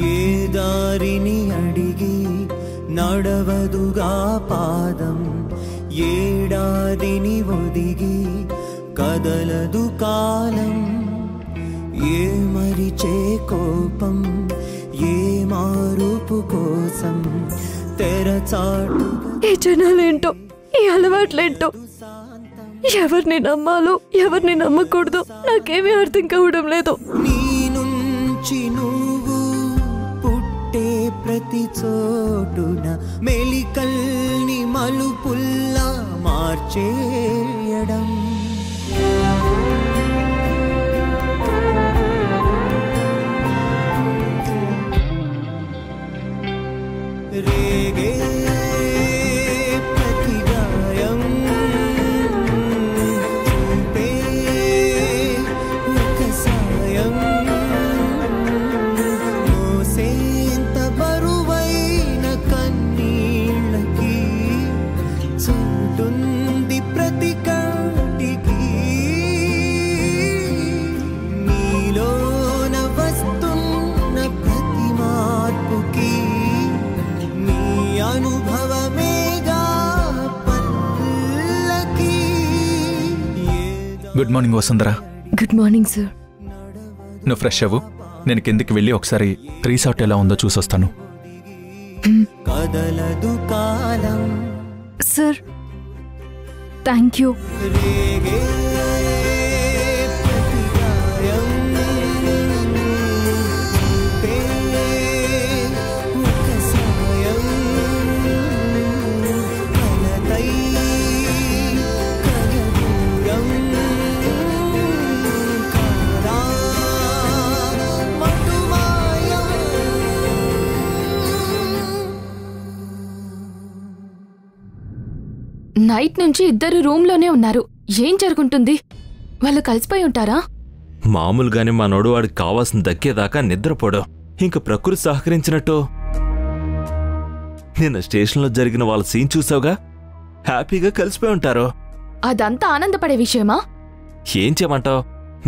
ఏ దారిని అడిగి నడవదుగా పాదం, ఏడాదిని ఒదిగి కదలదు కాలం. ఏ మరిచే కోపం, ఏ మారుపు కోసం తెరచాటు. ఈ జనాలేంటో, ఈ అలవాట్లేంటో, ఎవరిని నమ్మాలో ఎవరిని నమ్మకూడదు నాకేమీ అర్థం కావడం లేదు. నీ నుంచి నువ్వు పుట్టే ప్రతి చోటున మెలికల్ని మలుపుల్లా మార్చేయడం. రేగే ప్రతి గాయం చూపే ఒక సాయం, మోసేంత బరువైన కన్నీళ్ళకి చూటుంది ప్రతి కంటికి. నీలోన వస్తున్న ప్రతి మార్పుకి నీ అనుభవమేగా పల్లకి. Good morning Vasundhara. Good morning sir. నువ్వు ఫ్రెష్ అవ్వు, నేను కిందికి వెళ్ళి ఒకసారి రిసార్ట్ ఎలా ఉందో చూసొస్తాను. కదలదు కాలం సార్. Thank you. రేగే ప్రతి గాయం చూపే ఒక సాయం, కలతై కలదూరం కాదా మటుమాయం. నైట్ నుంచి ఇద్దరు రూమ్లోనే ఉన్నారు. ఏం జరుగుతుంది? వాళ్ళు కలిసిపోయి ఉంటారా? మామూలుగానే మనోడు వాడికి కావాల్సిన దక్కేదాకా నిద్రపోడు. ఇంక ప్రకృతి సహకరించినట్టు. నిన్న స్టేషన్లో జరిగిన వాళ్ళ సీన్ చూసావుగా, హ్యాపీగా కలిసిపోయి ఉంటారు. అదంతా ఆనందపడే విషయమా? ఏం చేయమంటావు?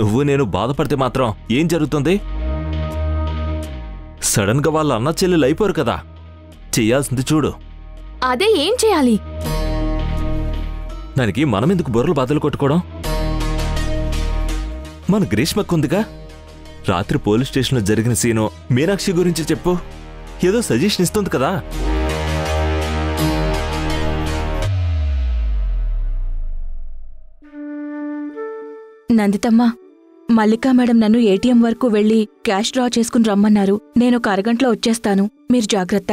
నువ్వు నేను బాధపడితే మాత్రం ఏం జరుగుతుంది? సడన్ గా వాళ్ళ అన్న చెల్లెలు అయిపోరు కదా. చెయ్యాల్సింది చూడు. అదే ఏం చేయాలి? దానికి మనమెందుకు బొర్రలు బాధలు కొట్టుకోవడం? మన గ్రీష్మక్కుందిగా. రాత్రి పోలీస్ స్టేషన్లో జరిగిన సీను మీనాక్షి గురించి చెప్పు. ఏదో సజెషన్ ఇస్తుంది కదా. నందితమ్మ, మల్లికా మేడం నన్ను ఏటీఎం వరకు వెళ్లి క్యాష్ డ్రా చేసుకుని రమ్మన్నారు. నేను ఒక అరగంటలో వచ్చేస్తాను. మీరు జాగ్రత్త.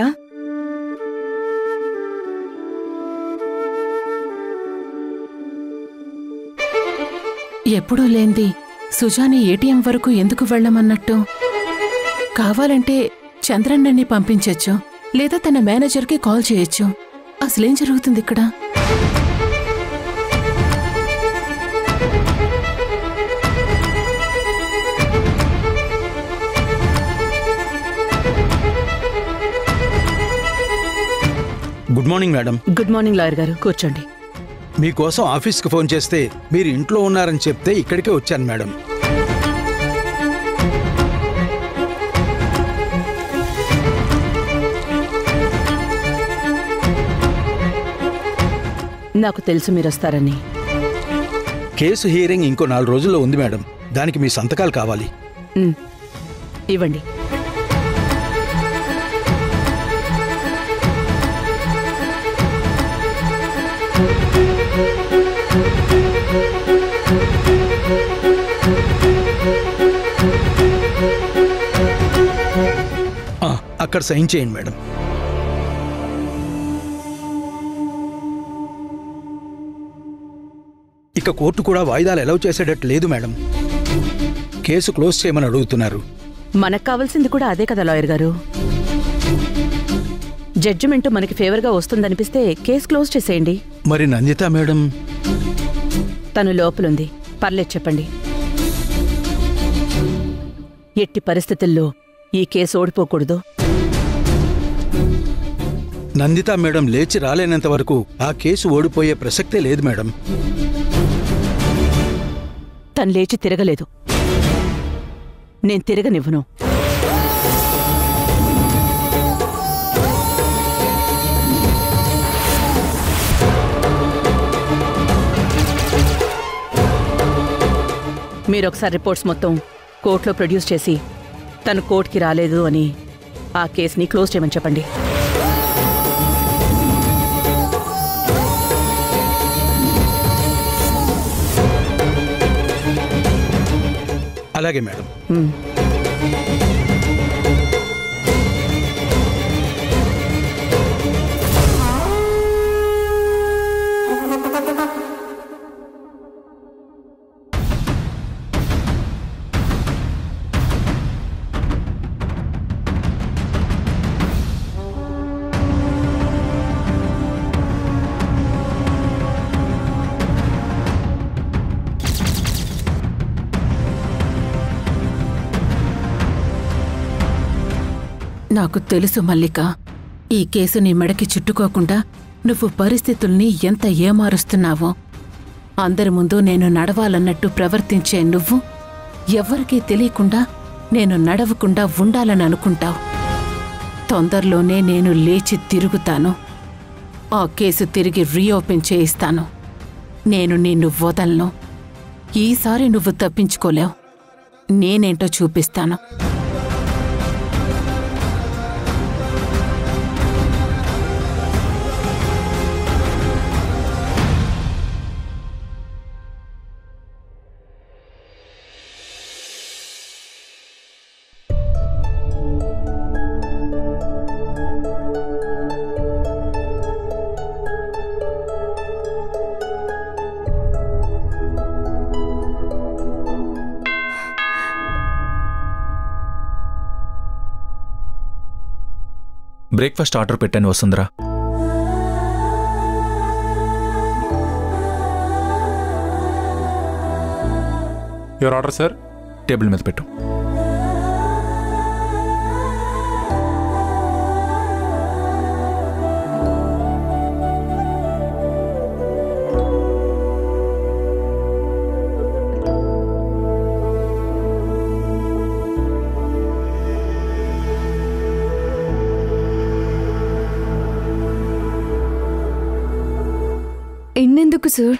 ఎప్పుడూ లేంది సుజాని ఏటీఎం వరకు ఎందుకు వెళ్ళమన్నట్టు? కావాలంటే చంద్రన్నని పంపించొచ్చు, లేదా తన మేనేజర్కి కాల్ చేయొచ్చు. అసలేం జరుగుతుంది ఇక్కడ? Good morning madam. Good morning lawyer గారు, కూర్చోండి. మీకోసం ఆఫీస్కి ఫోన్ చేస్తే మీరు ఇంట్లో ఉన్నారని చెప్తే ఇక్కడికే వచ్చాను మేడం. నాకు తెలుసు మీరొస్తారని. కేసు హియరింగ్ ఇంకో 4 రోజుల్లో ఉంది మేడం. దానికి మీ సంతకాలు కావాలి. ఇవ్వండి. అక్కడ సైన్ చేయండి మేడం. ఇక కోర్టు కూడా వాయిదాలు అలౌ చేసేటట్టు లేదు మేడం. కేసు క్లోజ్ చేయమని అడుగుతున్నారు. మనకు కావాల్సింది కూడా అదే కదా లాయర్ గారు. జడ్జిమెంట్ మనకి ఫేవర్గా వస్తుందనిపిస్తే కేసు క్లోజ్ చేసేయండి. మరి నందిత మేడం? తను లోపలుంది. పర్లేదు, చెప్పండి. ఎట్టి పరిస్థితుల్లో ఈ కేసు ఓడిపోకూడదు. నందిత మేడం లేచి రాలేనంత వరకు ఆ కేసు ఓడిపోయే ప్రసక్తే లేదు మేడం. తను లేచి తిరగలేదు. నేను తిరగనివ్వను. మీరొకసారి రిపోర్ట్స్ మొత్తం కోర్టులో ప్రొడ్యూస్ చేసి తను కోర్టుకి రాలేదు అని ఆ కేసుని క్లోజ్ చేయమని చెప్పండి. అలాగే మేడం. నాకు తెలుసు మల్లిక, ఈ కేసు నీ మెడకి చుట్టుకోకుండా నువ్వు పరిస్థితుల్ని ఎంత ఏమారుస్తున్నావో. అందరి ముందు నేను నడవాలన్నట్టు ప్రవర్తించే నువ్వు ఎవ్వరికీ తెలియకుండా నేను నడవకుండా ఉండాలని అనుకుంటావు. తొందరలోనే నేను లేచి తిరుగుతాను. ఆ కేసు తిరిగి రీఓపెన్ చేయిస్తాను. నేను నిన్ను వదలను. ఈసారి నువ్వు తప్పించుకోలేవు. నేనేంటో చూపిస్తాను. బ్రేక్ఫాస్ట్ ఆర్డర్ పెట్టాను Vasundhara. Your order sir. Table మీద పెట్టు. ఎన్నెందుకు సార్?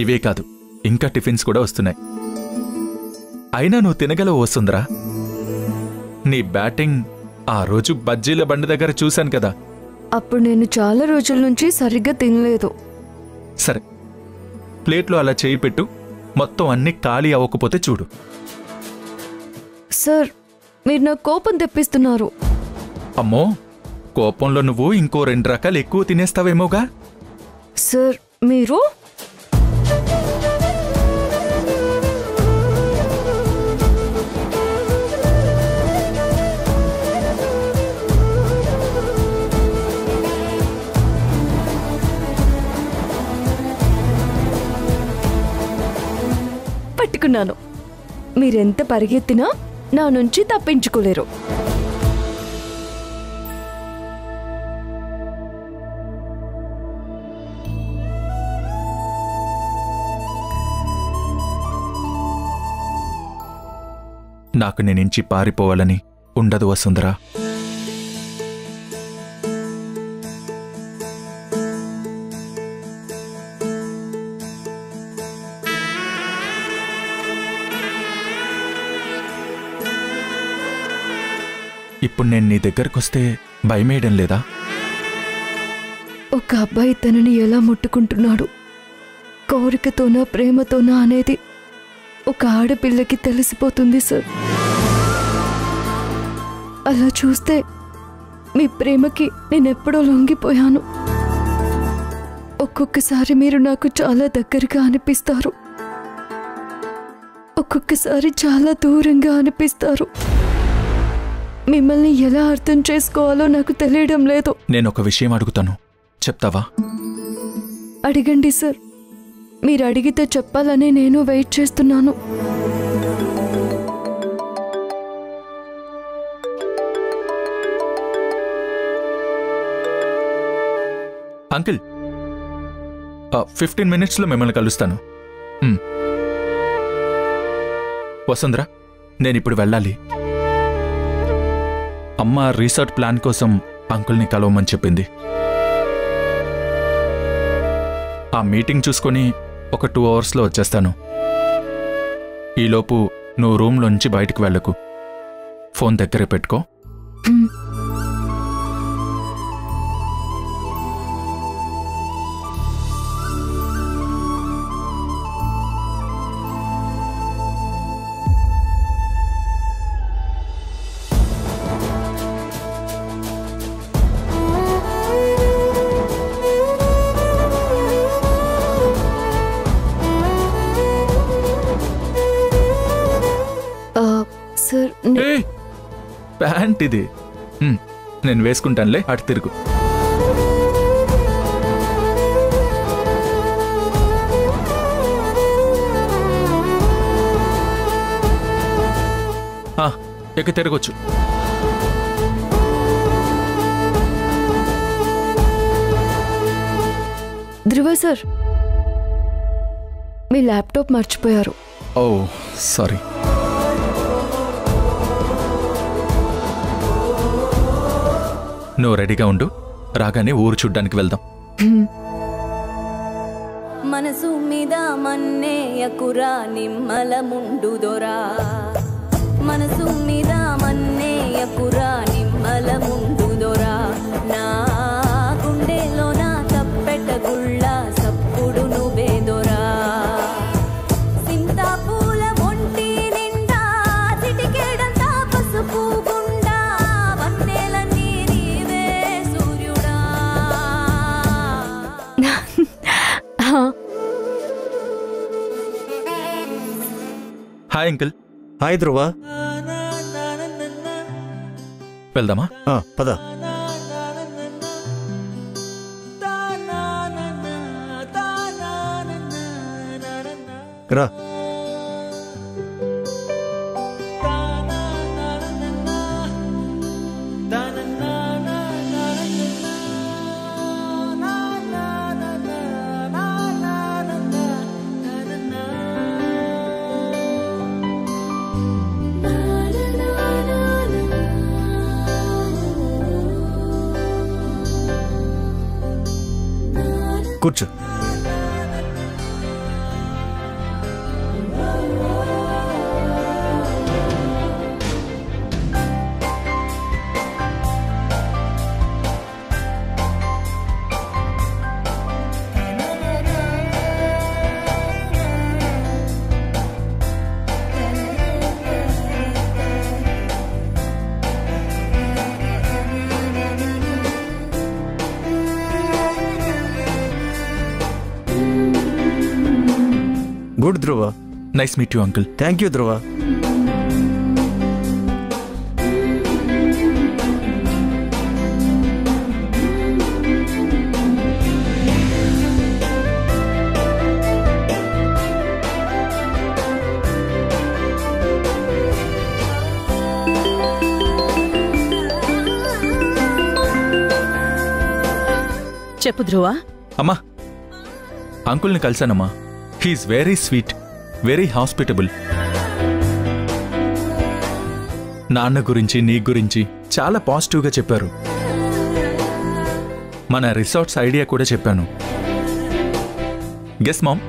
ఇవే కాదు, ఇంకా టిఫిన్స్ కూడా వస్తున్నాయి. అయినా నువ్వు తినగలవు వసుంధరా. నీ బ్యాటింగ్ ఆ రోజు బజ్జీల బండి దగ్గర చూశాను కదా. అప్పుడు నేను చాలా రోజుల నుంచి సరిగ్గా తినలేదు. సరే, ప్లేట్లో అలా చేయి పెట్టు. మొత్తం అన్ని ఖాళీ అవ్వకపోతే చూడు. సార్, మీరు నా కోపం తెప్పిస్తున్నారు. అమ్మో, కోపంలో నువ్వు ఇంకో 2 రకాలు ఎక్కువ తినేస్తావేమోగా. సార్, మీరు పట్టుకున్నాను. మీరెంత పరిగెత్తినా నా నుంచి తప్పించుకోలేరు. నాకు నీ నుంచి పారిపోవాలని ఉండదు వసుంధరా. ఇప్పుడు నేను నీ దగ్గరకొస్తే భయమేయడం లేదా? ఒక అబ్బాయి తనని ఎలా ముట్టుకుంటున్నాడు, కోరికతోనా ప్రేమతోనా అనేది ఒక ఆడపిల్లకి తెలిసిపోతుంది సార్. అలా చూస్తే మీ ప్రేమకి నేనెప్పుడో లొంగిపోయాను. ఒక్కొక్కసారి మీరు నాకు చాలా దగ్గరగా అనిపిస్తారు, ఒక్కొక్కసారి చాలా దూరంగా అనిపిస్తారు. మిమ్మల్ని ఎలా అర్థం చేసుకోవాలో నాకు తెలియడం లేదు. నేను ఒక విషయం అడుగుతాను, చెప్తావా? అడగండి సార్. మీరు అడిగితే చెప్పాలని నేను వెయిట్ చేస్తున్నాను. అంకిల్, 15 minutesలో మిమ్మల్ని కలుస్తాను. వసుంధర, నేనిప్పుడు వెళ్ళాలి. అమ్మ రిసార్ట్ ప్లాన్ కోసం అంకుల్ని కలవమని చెప్పింది. ఆ మీటింగ్ చూసుకొని ఒక 2 అవర్స్లో వచ్చేస్తాను. ఈలోపు నువ్వు రూమ్లోంచి బయటకు వెళ్ళకు. ఫోన్ దగ్గరే పెట్టుకో. సార్ ప్యాంట్ ఇది. నేను వేసుకుంటానులే, అటు తిరుగు. ఇక తిరగొచ్చు. ధ్రువ సార్, మీ ల్యాప్టాప్ మర్చిపోయారు. ఓ సారీ. నువ్వు రెడీగా ఉండు, రాగానే ఊరు చూడ్డానికి వెళ్దాం. మనసు మీద మన్నేయకురా నిమ్మల ముండు దొరా, మనసు మీద మన్నేయకురా నిమ్మల ముండు దొరా, నా గుండెలో నా తప్పెట గుళ్ళ సప్పుడు నువ్వే దొరా, సింతాపూల ఒంటి నిండా చిటికేడంతా పసుపు గుండా, వన్నెల నీరివే సూర్యుడా. Hi uncle. హాయ్ ధ్రువ. వెళ్దామా? పద. రా. కూర్చో. Good Dhruva. Nice meet you uncle. Thank you Dhruva. చెప్పు ధ్రువ. అమ్మా, అంకుల్ని కలిశానమ్మా. He is very sweet, very hospitable. నాన్న గురించి, నీ గురించి చాలా పాజిటివ్గా చెప్పారు. మన రిసార్ట్స్ ఐడియా కూడా చెప్పాను. గెస్ మామ్,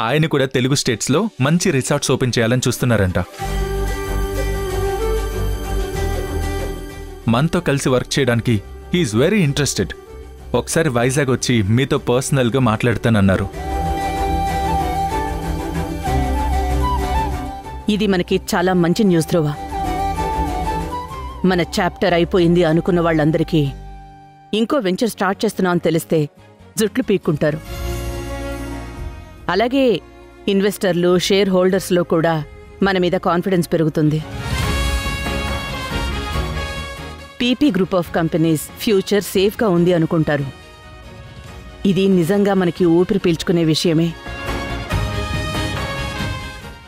ఆయన కూడా తెలుగు స్టేట్స్లో మంచి రిసార్ట్స్ ఓపెన్ చేయాలని చూస్తున్నారంట. మనతో కలిసి వర్క్ చేయడానికి హీఈస్ వెరీ ఇంట్రెస్టెడ్. ఒకసారి వైజాగ్ వచ్చి మీతో పర్సనల్గా మాట్లాడతానన్నారు. ఇది మనకి చాలా మంచి న్యూస్ ధ్రువ. మన చాప్టర్ అయిపోయింది అనుకున్న వాళ్ళందరికీ ఇంకో వెంచర్ స్టార్ట్ చేస్తున్నాం అని తెలిస్తే జుట్లు పీక్కుంటారు. అలాగే ఇన్వెస్టర్లు, షేర్ హోల్డర్స్లో కూడా మన మీద కాన్ఫిడెన్స్ పెరుగుతుంది. PP group of companies future సేఫ్గా ఉంది అనుకుంటారు. ఇది నిజంగా మనకి ఊపిరి పీల్చుకునే విషయమే.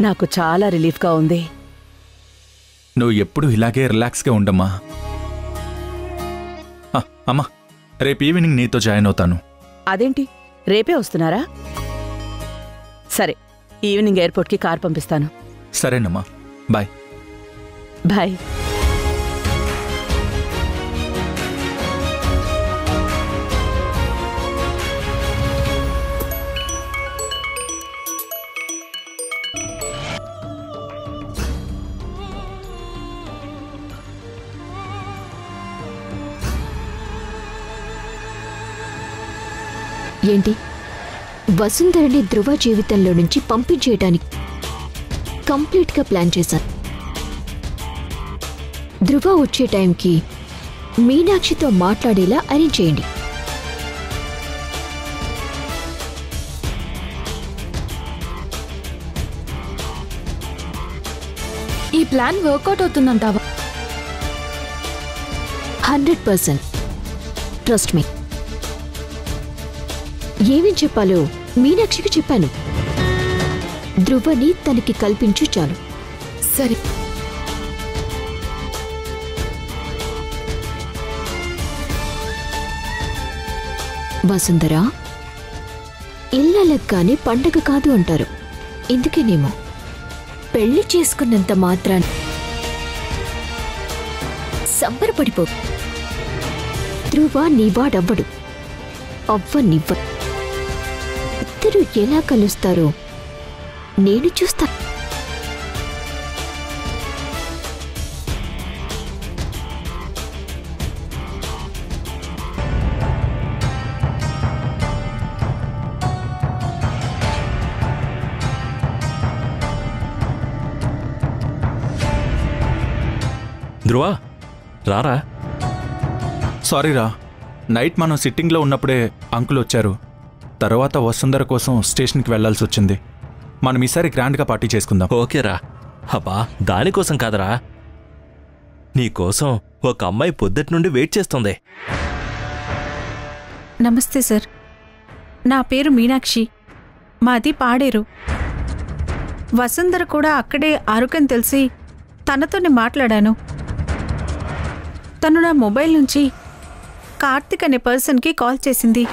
నాకు చాలా రిలీఫ్గా ఉంది. నువ్వు ఎప్పుడు ఇలాగే రిలాక్స్గా ఉండమ్మా. అమ్మా, రేపు ఈవినింగ్ నీతో జాయిన్ అవుతాను. అదేంటి, రేపే వస్తున్నారా? సరే, ఈవినింగ్ ఎయిర్పోర్ట్కి కార్ పంపిస్తాను. సరేనమ్మా, బాయ్. బాయ్. ఏంటి, వసుంధరని ధ్రువ జీవితంలో నుంచి పంపించేయటానికి కంప్లీట్గా ప్లాన్ చేశాను. ధ్రువ వచ్చే టైంకి మీనాక్షితో మాట్లాడేలా అరేంజ్ చేయండి. ఈ ప్లాన్ వర్కౌట్ అవుతుందంటావా? 100% trust me. ఏమేం చెప్పాలో మీనాక్షికి చెప్పాను. ధ్రువని తనకి కల్పించు చాలు. సరే. వసుంధర, ఇళ్ళలకు కానీ పండగ కాదు అంటారు. ఎందుకేనేమో పెళ్లి చేసుకున్నంత మాత్రాన్ని సంబరపడిపో. ధ్రువ నీవాడవ్వడు, అవ్వనివ్వ. ఇద్దరు ఎలా కలుస్తారో నేను చూస్తా. ధ్రువ, రారా. సారీరా, నైట్ మనం సిట్టింగ్లో ఉన్నప్పుడే అంకుల్ వచ్చారు. తర్వాత వసుంధర కోసం స్టేషన్కి వెళ్లాల్సి వచ్చింది. మనం ఈసారి గ్రాండ్గా పార్టీ చేసుకుందాం. ఓకేరా. అబ్బా, దానికోసం కాదరా, నీకోసం ఒక అమ్మాయి పొద్దుటి నుండి వెయిట్ చేస్తుంది. నమస్తే సార్, నా పేరు మీనాక్షి, మాది పాడేరు. వసుంధర కూడా అక్కడే అరుకని తెలిసి తనతోనే మాట్లాడాను. తను నా మొబైల్ నుంచి కార్తిక్ అనే పర్సన్కి కాల్ చేసింది.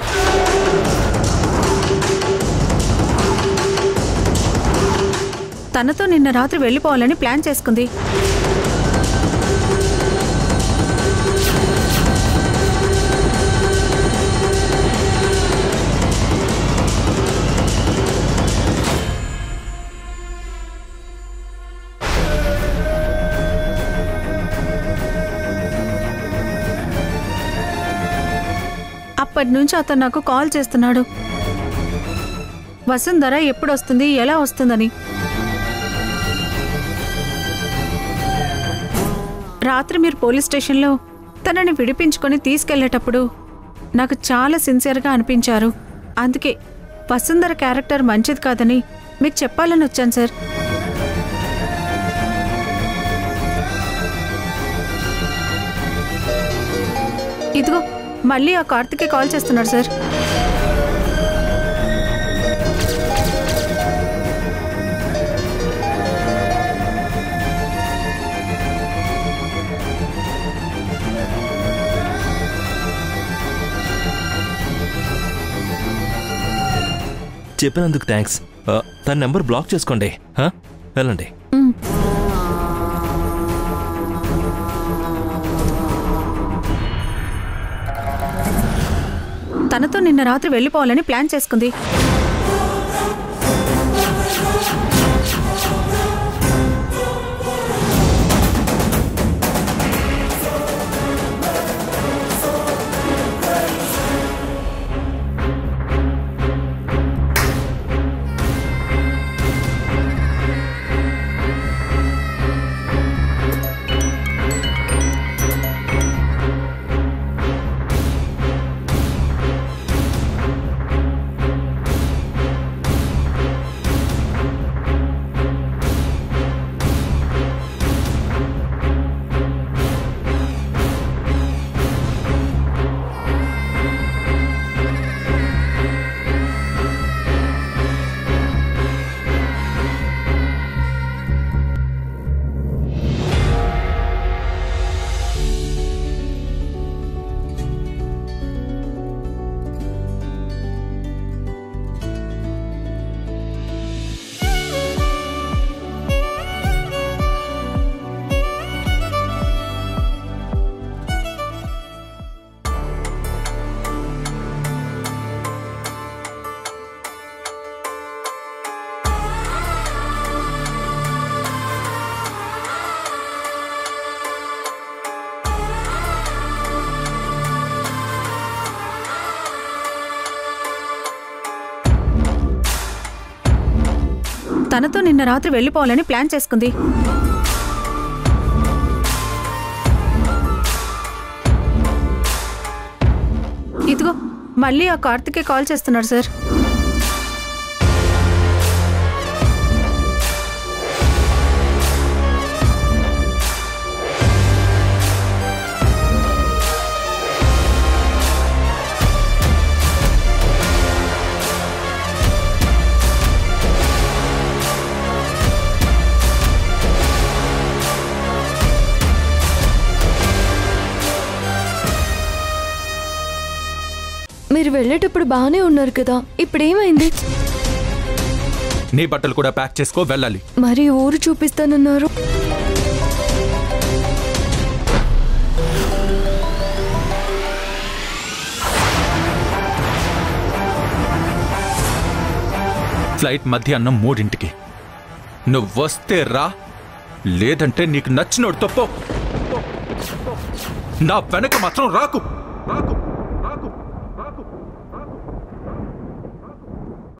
తనతో నిన్న రాత్రి వెళ్ళిపోవాలని ప్లాన్ చేసుకుంది. అప్పటి నుంచి అతను నాకు కాల్ చేస్తున్నాడు, వసుంధర ఎప్పుడు వస్తుంది, ఎలా వస్తుందని. రాత్రి మీరు పోలీస్ స్టేషన్లో తనని విడిపించుకొని తీసుకెళ్లేటప్పుడు నాకు చాలా సిన్సియర్గా అనిపించారు. అందుకే వసుంధర క్యారెక్టర్ మంచిది కాదని మీకు చెప్పాలని వచ్చాను సార్. ఇదిగో మళ్ళీ ఆ కార్తికే కాల్ చేస్తున్నాడు సార్. చెప్పినందుకు థ్యాంక్స్. తన నెంబర్ బ్లాక్ చేసుకోండి. వెళ్ళండి. తనతో నిన్న రాత్రి వెళ్ళిపోవాలని ప్లాన్ చేసుకుంది. తనతో నిన్న రాత్రి వెళ్ళిపోవాలని ప్లాన్ చేసుకుంది. ఇదిగో మళ్ళీ ఆ కార్తికే కాల్ చేస్తున్నాడు సార్. మీరు వెళ్ళేటప్పుడు బాగానే ఉన్నారు కదా, ఇప్పుడేమైంది? నీ బట్టలు కూడా ప్యాక్ చేసుకో, వెళ్ళాలి. మరి ఊరు చూపిస్తానన్నారు. ఫ్లైట్ మధ్యాహ్నం 3ంటికి. నువ్వు వస్తే రా, లేదంటే నీకు నచ్చినోడు తప్పో. నా వెనక మాత్రం రాకు.